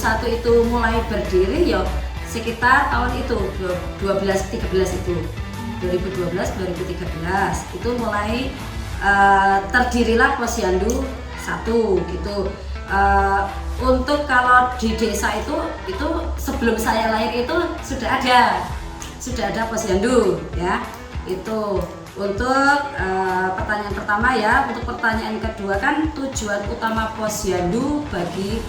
itu mulai berdiri ya sekitar tahun itu 12-13 itu 2012-2013 itu mulai terdirilah Posyandu 1 gitu. Untuk kalau di desa itu sebelum saya lahir itu sudah ada Posyandu ya. Itu untuk pertanyaan pertama ya. Untuk pertanyaan kedua kan tujuan utama Posyandu bagi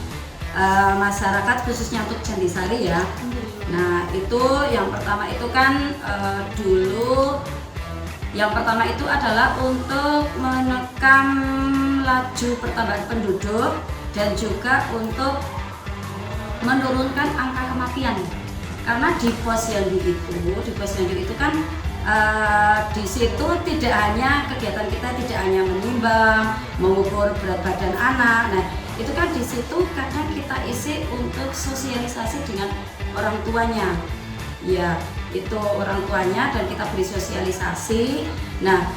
masyarakat khususnya untuk Jantisari ya. Nah itu yang pertama itu kan dulu yang pertama itu adalah untuk menekan laju pertambahan penduduk dan juga untuk menurunkan angka kematian. Karena di Posyandu itu kan di situ tidak hanya kegiatan kita tidak hanya menimbang, mengukur berat badan anak. Nah, itu kan di situ kadang kita isi untuk sosialisasi dengan orang tuanya. Ya, itu orang tuanya dan kita beri sosialisasi. Nah,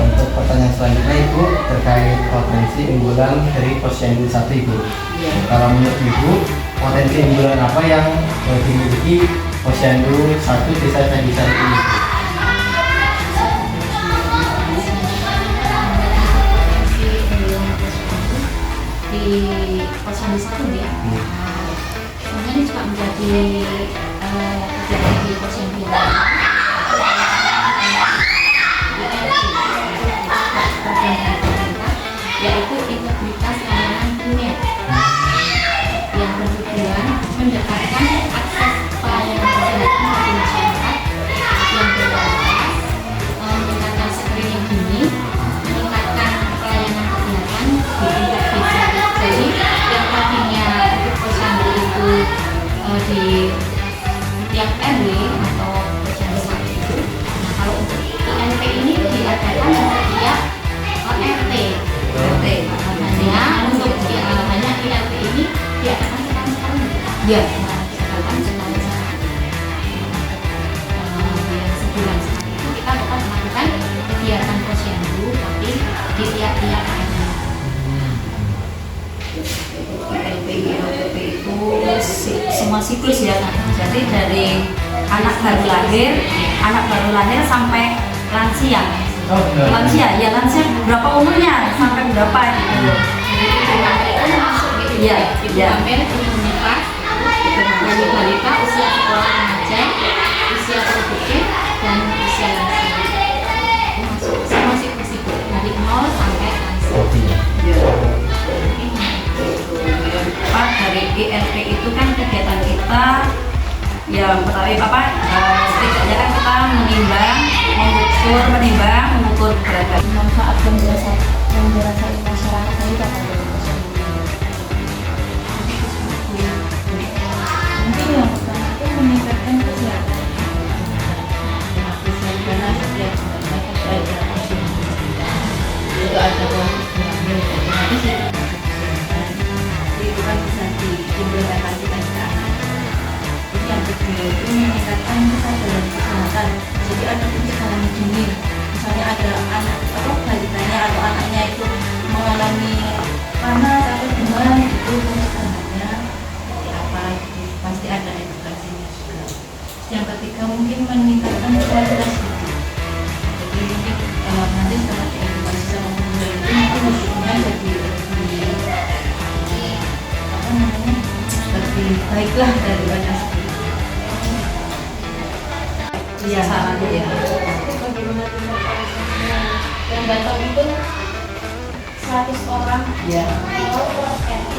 untuk pertanyaan selanjutnya Ibu terkait potensi unggulan dari Posyandu 1 Ibu. ya. Kalau menurut Ibu, potensi unggulan apa yang dimiliki Posyandu 1 Desa Jantisari ini? Di Posyandu 1 ya. Sebenarnya ini juga menjadi kegiatan di Posyandu yang yaitu integritas layanan primer yang bertujuan mendapatkan akses pelayanan kesehatan bagi masyarakat yang berkualitas, meningkatkan screening dini, meningkatkan pelayanan kesehatan di tingkat desa. Jadi yang tadinya untuk Posyandu itu di tiap RW atau Posyandu 1 itu, nah kalau untuk ILP ini diadakan di setiap RT. Hanya untuk hanya ILP ini diadakan sekali-sekali. Ya. Diadakan sekali-sekali. Yang sebulan sekali itu kita dapat melakukan kegiatan Posyandu tapi di tiap-tiap RT. ILP itu semua siklus ya kan. Jadi dari anak baru lahir sampai lansia. Lansia berapa umurnya sampai berapa gitu. Iya, Ibu hamil, ibu menikah, balita, usia sekolah remaja, usia produktif dan usia lansia. Itu masuk semua siklus dari 0 sampai lansia. Pak dari ILP itu kan kegiatan kita yang pertama setidaknya kan kita mengukur berat badan. Manfaat yang dirasain masyarakat tadi apa? Mungkin yang pertama itu meningkatkan kesehatan. Karena setiap mereka belajar itu ada Itu kan bisa diimplementasikan ke anak. Yang kedua itu meningkatkan kesadaran kesehatan. Jadi ada pencegahan dini. Misalnya ada anak atau balitanya atau anaknya itu mengalami panas atau demam itu pencegahannya apa itu pasti ada edukasinya juga. Yang ketiga mungkin meningkatkan kualitas hidup. Jadi mungkin nanti setelah diedukasi sama guru itu mungkin hidupnya jadi lebih baiklah daripada sebelumnya. Iya sarannya ya. yang datang itu 100 orang Ya.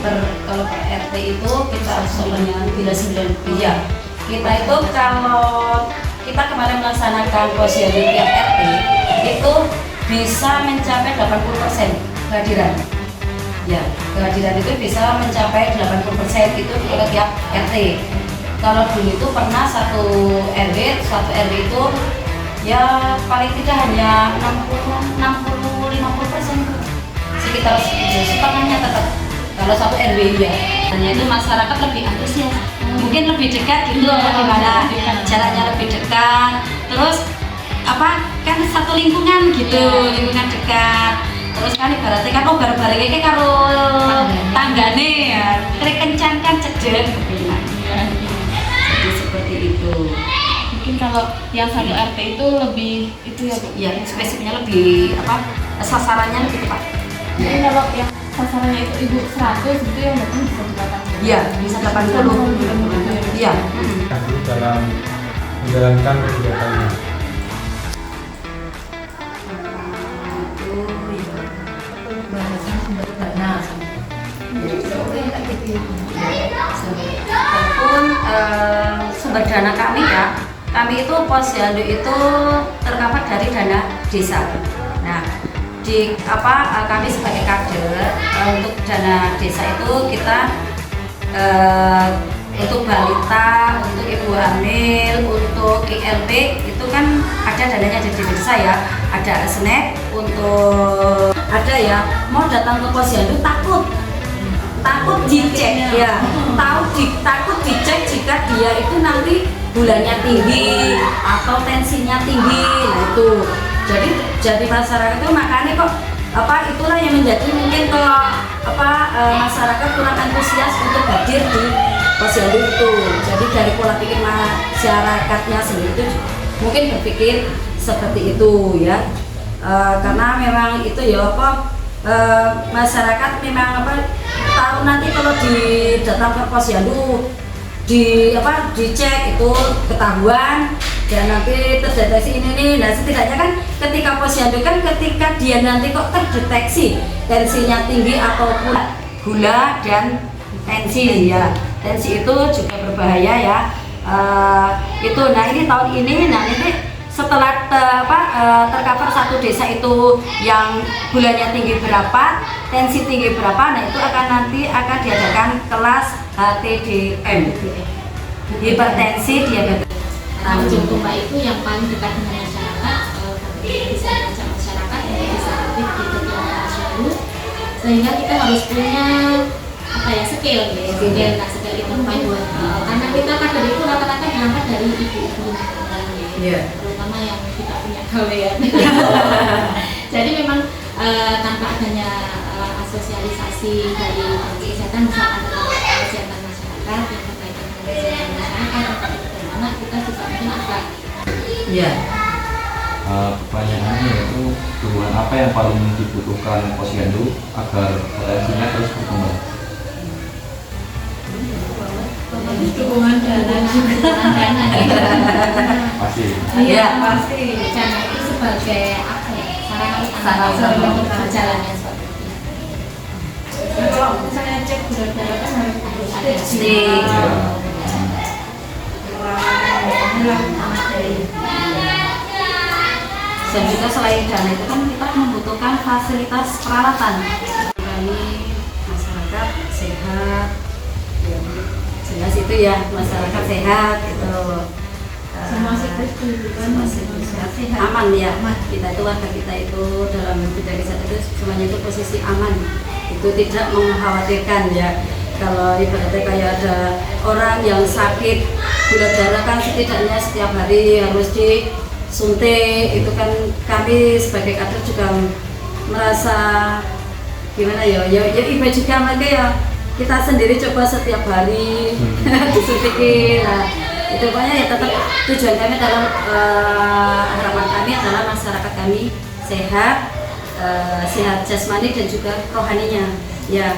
Kalau per RT itu kita sebenarnya tidak 9. Iya. Kita itu kalau kita kemarin melaksanakan Posyandu tiap RT itu bisa mencapai 80% kehadiran. Ya, kehadiran itu bisa mencapai 80% itu kalau tiap RT. Kalau dulu itu pernah satu RW itu ya paling tidak hanya 60-50% sekitar segitu, setengahnya tetap kalau satu RW ya. Hanya itu masyarakat lebih antusias, mungkin lebih dekat gitu apa gimana, jaraknya lebih dekat, terus apa kan satu lingkungan gitu, lingkungan dekat. terus kan ibaratnya kan oh bareng-bareng iki karo tanggane ya krek kencan kan cedek kepinak. Jadi seperti itu. Mungkin kalau yang satu RT itu lebih itu ya Bu? Ya spesifiknya lebih apa sasarannya lebih tepat. Jadi kalau yang sasarannya itu ibu 100 gitu yang datang bisa 80. Iya, bisa 80. Iya. Dalam menjalankan kegiatannya. Bahasan sumber dana. Walaupun sumber dana kami ya, kami itu Posyandu itu tercover dari dana desa. Nah, di kami sebagai kader untuk dana desa itu kita untuk balita, untuk ibu hamil, untuk ILP itu kan ada dananya dari desa ya, ada snack untuk ada ya mau datang ke Posyandu takut dicek ya, takut dicek jika dia itu nanti gulanya tinggi atau tensinya tinggi. Nah itu jadi masyarakat itu makanya kok itulah yang menjadi mungkin masyarakat kurang antusias untuk hadir di Posyandu itu. Jadi dari pola pikir masyarakatnya sendiri itu mungkin berpikir seperti itu ya, karena memang itu ya masyarakat memang tahu nanti kalau datang ke Posyandu dicek itu ketahuan dan nanti terdeteksi ini. Nah setidaknya kan ketika Posyandu kan ketika dia nanti kok terdeteksi tensinya tinggi ataupun gula dan tensi ya, tensi itu juga berbahaya ya. Itu nah ini tahun ini setelah tercover satu desa itu yang gulanya tinggi berapa, tensi tinggi berapa, nah itu akan diadakan kelas HTDM, hipertensi diabetes. Nah, ujung tombak itu yang paling dekat dengan masyarakat, bisa mengajak masyarakat untuk bisa aktif di kegiatan Posyandu, sehingga kita harus punya skill ya, nah skill itu karena kita kader itu rata-rata berangkat dari ibu-ibu terutama yang tidak punya gawean. Jadi memang tanpa adanya asosialisasi dari kesehatan misalkan dalam kesehatan masyarakat yang berkaitan dengan kesehatan masyarakat bagaimana kita juga mungkin agak pertanyaannya yaitu dukungan apa yang paling dibutuhkan Posyandu agar potensinya terus berkembang? dukungan dana juga Pasti. iya pasti dana itu sebagai sarana utama untuk berjalannya seperti itu. Kalau misalnya cek gula darah kan harus ada dan juga selain dana itu kan kita membutuhkan fasilitas peralatan dari masyarakat sehat ya, jelas itu ya masyarakat sehat itu semua siklus sehat aman ya, kita itu warga kita itu dalam bidang kesehatan itu semuanya itu posisi aman, itu tidak mengkhawatirkan ya. Kalau ibaratnya kayak ada orang yang sakit gula darah kan setidaknya setiap hari harus disuntik, itu kan kami sebagai kader juga merasa gimana ya iba juga mereka ya kita sendiri coba setiap hari disuntikin. Nah itu pokoknya ya tetap tujuan kami dalam harapan kami adalah masyarakat kami sehat, sehat jasmani dan juga rohaninya ya.